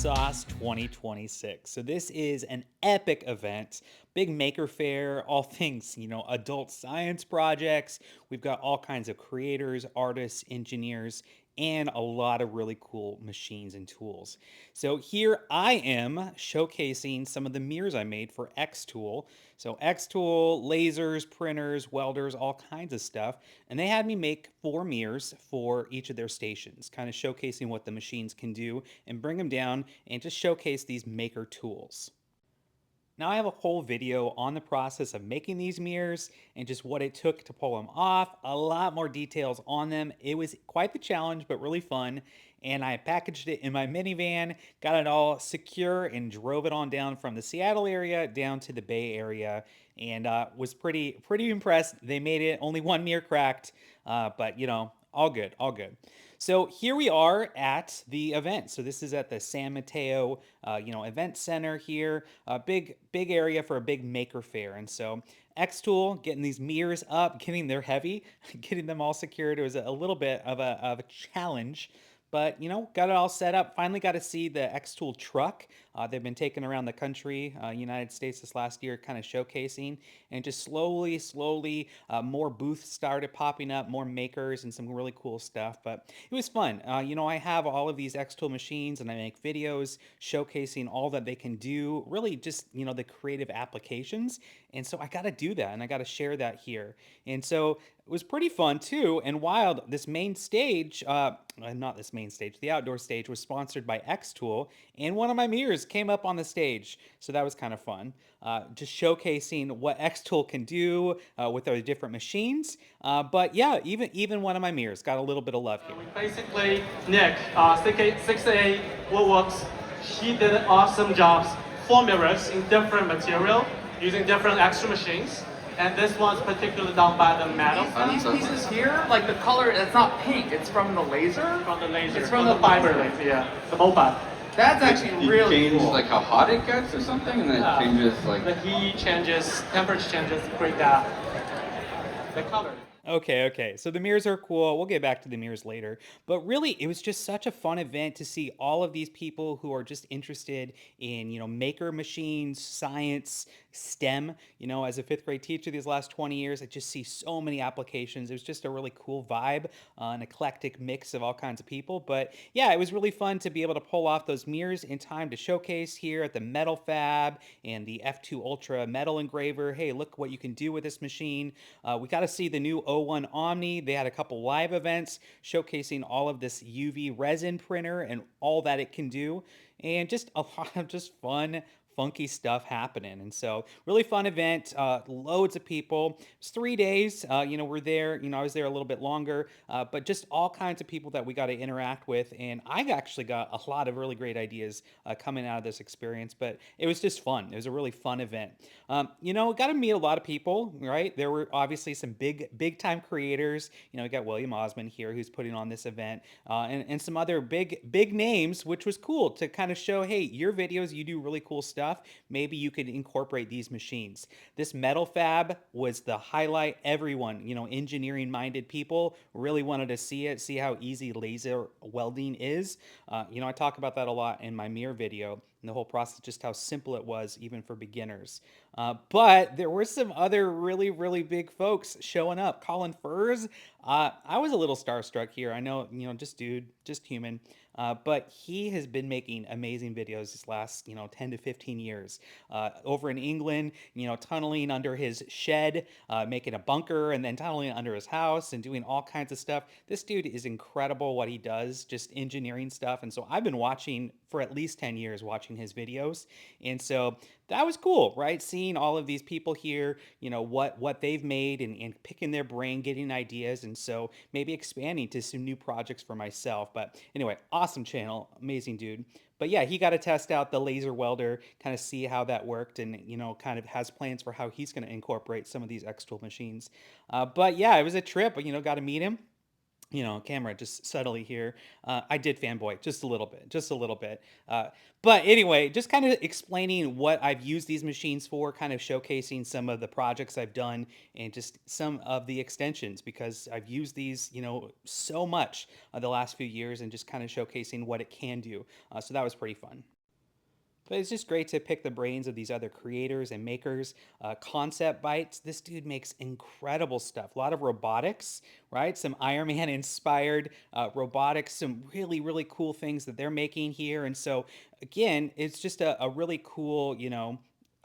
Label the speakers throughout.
Speaker 1: Sauce 2026. So this is an epic event, big maker fair, all things, adult science projects. We've got all kinds of creators, artists, engineers, and a lot of really cool machines and tools. So here I am showcasing some of the mirrors I made for xTool. So xTool, lasers, printers, welders, all kinds of stuff. And they had me make 4 mirrors for each of their stations, kind of showcasing what the machines can do and bring them down and just showcase these maker tools. Now I have a whole video on the process of making these mirrors and just what it took to pull them off. A lot more details on them. It was quite the challenge, but really fun. And I packaged it in my minivan, got it all secure, and drove it on down from the Seattle area down to the Bay Area, and was pretty impressed. They made it. Only one mirror cracked, but all good, all good. So here we are at the event. So this is at the San Mateo, event center here. A big area for a big maker fair. And so xTool getting these mirrors up, getting they're heavy, getting them all secured. It was a little bit of a challenge. But got it all set up. Finally got to see the xTool truck. They've been taken around the country, United States this last year, kind of showcasing, and just slowly, more booths started popping up, more makers, and some really cool stuff. But it was fun. I have all of these xTool machines, and I make videos showcasing all that they can do. Really, just the creative applications. And so I got to do that, and I got to share that here. And so it was pretty fun too and wild. This main stage, not this main stage, the outdoor stage was sponsored by xTool, and one of my mirrors came up on the stage, so that was kind of fun. Just showcasing what xTool can do with our different machines. But yeah, even one of my mirrors got a little bit of love here.
Speaker 2: Basically, Nick, 6A Woodworks, he did awesome jobs, 4 mirrors in different material using different extra machines. And this one's particularly done by the metal.
Speaker 3: These pieces here, like the color, it's not pink, it's from the laser?
Speaker 2: From the laser.
Speaker 3: It's from the
Speaker 2: fiber laser, yeah. The mobile.
Speaker 3: That's actually
Speaker 4: You
Speaker 3: really
Speaker 4: change
Speaker 3: cool.
Speaker 4: like how hot it gets or something, and then it changes like.
Speaker 2: The heat changes, temperature changes, create that. The color.
Speaker 1: Okay. So the mirrors are cool. We'll get back to the mirrors later. But really, it was just such a fun event to see all of these people who are just interested in, maker machines, science, STEM. As a fifth grade teacher these last 20 years, I just see so many applications. It was just a really cool vibe, an eclectic mix of all kinds of people. But yeah, it was really fun to be able to pull off those mirrors in time to showcase here at the Metal Fab and the F2 Ultra metal engraver. Hey, look what you can do with this machine. We got to see the new O1 Omni. They had a couple live events showcasing all of this UV resin printer and all that it can do, and just a lot of just fun, funky stuff happening. And so really fun event, loads of people. It was 3 days. We're there. I was there a little bit longer, but just all kinds of people that we got to interact with. And I actually got a lot of really great ideas coming out of this experience, but it was just fun. It was a really fun event. Got to meet a lot of people, right? There were obviously some big time creators. We got William Osmond here who's putting on this event, and some other big names, which was cool to kind of show, hey, your videos, you do really cool stuff. Maybe you could incorporate these machines. This metal fab was the highlight. Everyone, engineering minded people really wanted to see it, see how easy laser welding is. I talk about that a lot in my mirror video and the whole process, just how simple it was even for beginners. But there were some other really big folks showing up. Colin Furs, I was a little starstruck here. I know, just dude, just human. But he has been making amazing videos this last, 10 to 15 years. Over in England, tunneling under his shed, making a bunker, and then tunneling under his house and doing all kinds of stuff. This dude is incredible what he does, just engineering stuff. And so I've been watching for at least 10 years, watching his videos. And so that was cool, right? Seeing all of these people here, what they've made and picking their brain, getting ideas. And so maybe expanding to some new projects for myself. But anyway, awesome channel, amazing dude. But yeah, he got to test out the laser welder, kind of see how that worked, and kind of has plans for how he's going to incorporate some of these xTool machines. But yeah, it was a trip. Got to meet him. camera just subtly here. I did fanboy just a little bit, just a little bit. But anyway, just kind of explaining what I've used these machines for, kind of showcasing some of the projects I've done and just some of the extensions because I've used these, so much the last few years and just kind of showcasing what it can do. So that was pretty fun. But it's just great to pick the brains of these other creators and makers. Concept Bites, this dude makes incredible stuff. A lot of robotics, right? Some Iron Man inspired robotics, some really, really cool things that they're making here. And so, again, it's just a really cool,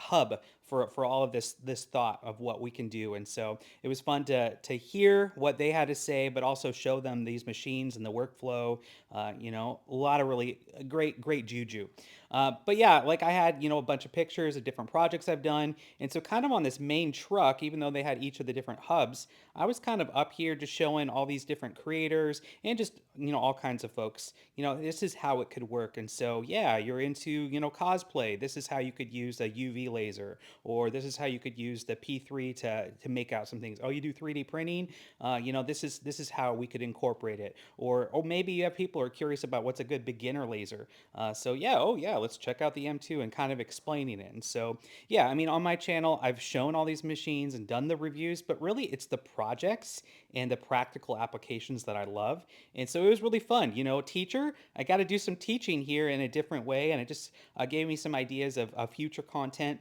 Speaker 1: hub for all of this thought of what we can do. And so it was fun to hear what they had to say, but also show them these machines and the workflow. A lot of really great juju. But yeah, like I had, a bunch of pictures of different projects I've done. And so, kind of on this main truck, even though they had each of the different hubs, I was kind of up here just showing all these different creators and just, all kinds of folks. This is how it could work. And so, yeah, you're into, cosplay. This is how you could use a UV laser, or this is how you could use the P3 to make out some things. Oh, you do 3D printing? This is how we could incorporate it. Or maybe you have people who are curious about what's a good beginner laser. So yeah, oh yeah, let's check out the M2 and kind of explaining it. And so yeah, I mean, on my channel, I've shown all these machines and done the reviews, but really it's the projects and the practical applications that I love. And so it was really fun. Teacher, I got to do some teaching here in a different way, and it just gave me some ideas of future content,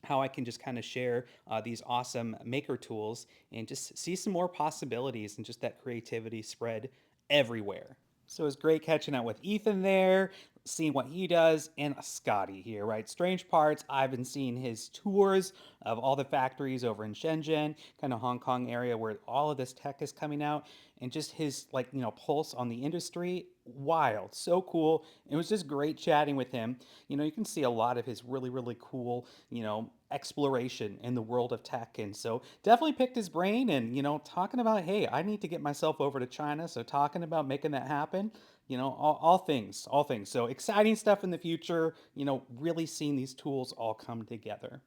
Speaker 1: how I can just kind of share these awesome maker tools and just see some more possibilities and just that creativity spread everywhere. So it was great catching up with Ethan there, seeing what he does, and Scotty here, right? Strange Parts, I've been seeing his tours of all the factories over in Shenzhen, kind of Hong Kong area where all of this tech is coming out, and just his pulse on the industry. Wild, so cool. It was just great chatting with him. You can see a lot of his really, really cool, exploration in the world of tech. And so definitely picked his brain and, talking about, hey, I need to get myself over to China. So talking about making that happen, all things, all things. So exciting stuff in the future, really seeing these tools all come together.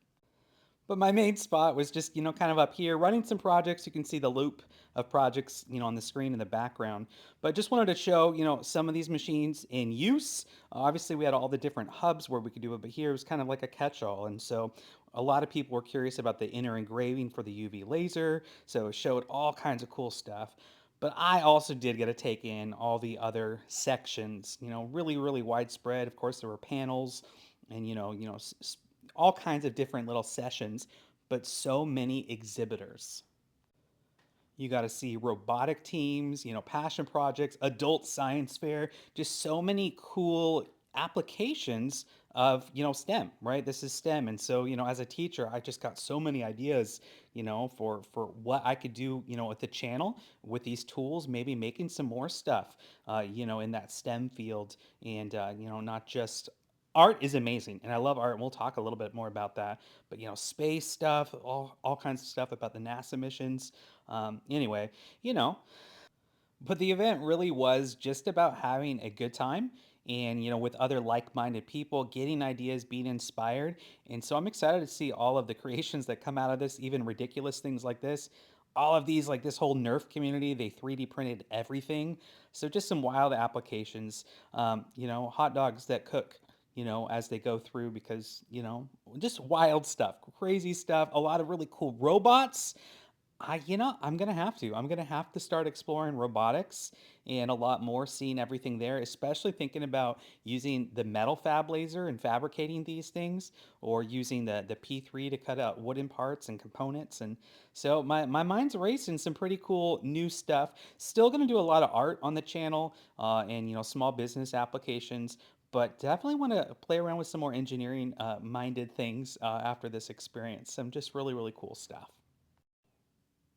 Speaker 1: But my main spot was just, kind of up here running some projects. You can see the loop of projects, on the screen in the background. But just wanted to show, some of these machines in use. Obviously, we had all the different hubs where we could do it, but here it was kind of like a catch-all. And so a lot of people were curious about the inner engraving for the UV laser. So it showed all kinds of cool stuff. But I also did get to take in all the other sections, really, really widespread. Of course, there were panels and, all kinds of different little sessions, but so many exhibitors. You got to see robotic teams, passion projects, adult science fair, just so many cool applications of, STEM, right? This is STEM. And so, as a teacher, I just got so many ideas, for what I could do, with the channel with these tools, maybe making some more stuff, in that STEM field and, not just art is amazing and I love art and we'll talk a little bit more about that, but space stuff, all kinds of stuff about the NASA missions. Anyway, you know, but the event really was just about having a good time and, with other like minded people, getting ideas, being inspired. And so I'm excited to see all of the creations that come out of this, even ridiculous things like this. All of these, like this whole Nerf community, they 3D printed everything. So just some wild applications, hot dogs that cook. As they go through, because, just wild stuff, crazy stuff, a lot of really cool robots. I'm gonna have to. I'm gonna have to start exploring robotics and a lot more, seeing everything there, especially thinking about using the metal fab laser and fabricating these things, or using the P3 to cut out wooden parts and components. And so my mind's racing some pretty cool new stuff. Still gonna do a lot of art on the channel, and small business applications. But definitely want to play around with some more engineering minded things after this experience. Some just really, really cool stuff.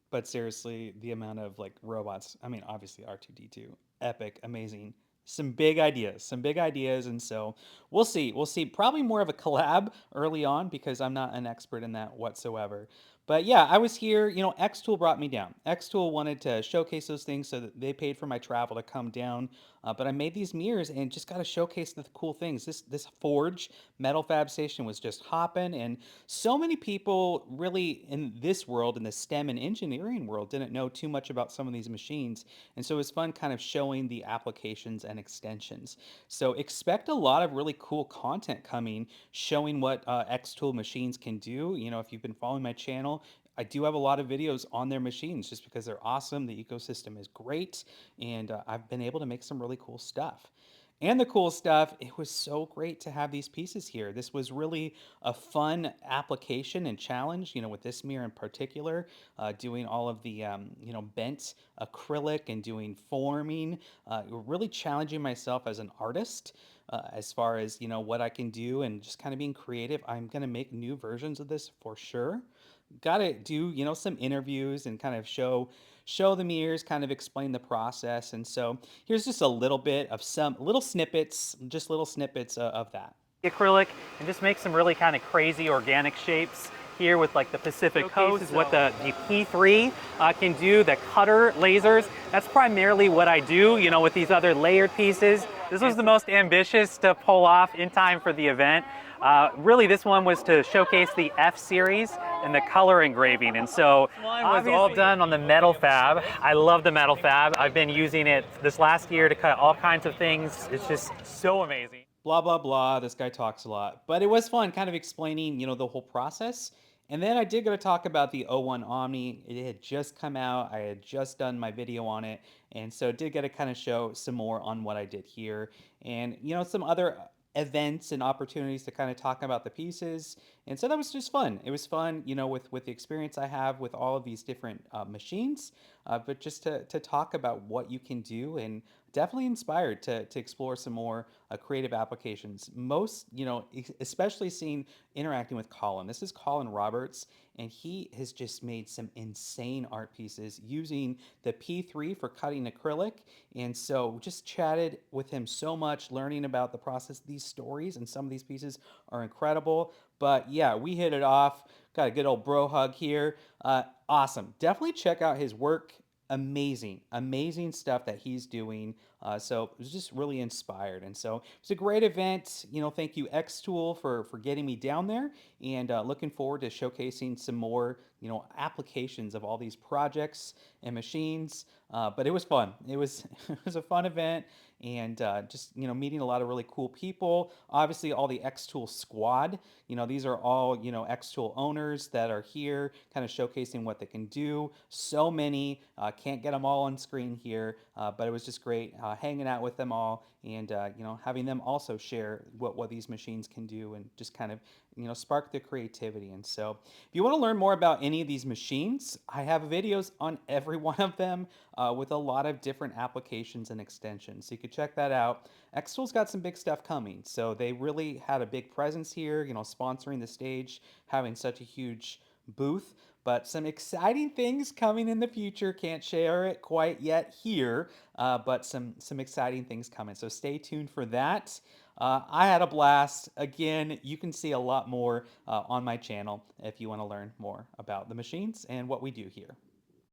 Speaker 1: But seriously, the amount of like robots, I mean, obviously R2D2, epic, amazing. Some big ideas. And so we'll see. We'll see. Probably more of a collab early on because I'm not an expert in that whatsoever. But yeah, I was here. xTool brought me down. xTool wanted to showcase those things, so that they paid for my travel to come down. But I made these mirrors and just got to showcase the cool things. This Forge metal fab station was just hopping, and so many people really in this world, in the STEM and engineering world, didn't know too much about some of these machines, and so it was fun kind of showing the applications and extensions. So expect a lot of really cool content coming, showing what xTool machines can do. If you've been following my channel, I do have a lot of videos on their machines just because they're awesome. The ecosystem is great, and I've been able to make some really cool stuff. And the cool stuff, it was so great to have these pieces here. This was really a fun application and challenge, with this mirror in particular, doing all of the, bent acrylic and doing forming, really challenging myself as an artist. As far as what I can do and just kind of being creative. I'm going to make new versions of this for sure. Got to do some interviews and kind of show the mirrors, kind of explain the process. And so here's just a little bit of some little snippets, just little snippets of that.
Speaker 5: Acrylic and just make some really kind of crazy organic shapes here with like the Pacific Coast is what the P3 can do, the cutter lasers. That's primarily what I do, with these other layered pieces. This was the most ambitious to pull off in time for the event. Really, this one was to showcase the F series and the color engraving. And so one was all done on the metal fab. I love the metal fab. I've been using it this last year to cut all kinds of things. It's just so amazing.
Speaker 1: Blah blah blah. This guy talks a lot, but it was fun kind of explaining the whole process. And then I did go to talk about the O1 Omni. It had just come out. I had just done my video on it, and so did get to kind of show some more on what I did here, and some other events and opportunities to kind of talk about the pieces. And so that was just fun. It was fun, with the experience I have with all of these different machines, but just to talk about what you can do, and definitely inspired to explore some more creative applications. Most, especially seeing interacting with Colin. This is Colin Roberts, and he has just made some insane art pieces using the P3 for cutting acrylic. And so just chatted with him so much, learning about the process. These stories and some of these pieces are incredible. But yeah, we hit it off. Got a good old bro hug here. Awesome. Definitely check out his work. Amazing, amazing stuff that he's doing. So it was just really inspired, and so it's a great event. Thank you xTool for getting me down there, and looking forward to showcasing some more applications of all these projects and machines. But it was fun. It was it was a fun event, and just meeting a lot of really cool people. Obviously, all the xTool squad. These are all xTool owners that are here, kind of showcasing what they can do. So many, can't get them all on screen here, but it was just great hanging out with them all, and having them also share what these machines can do, and just kind of spark the creativity. And so if you want to learn more about any of these machines, I have videos on every one of them, with a lot of different applications and extensions, so you could check that out. xTool's got some big stuff coming, so they really had a big presence here, sponsoring the stage, having such a huge booth. But some exciting things coming in the future. Can't share it quite yet here, but some exciting things coming. So stay tuned for that. I had a blast. Again, you can see a lot more on my channel if you want to learn more about the machines and what we do here.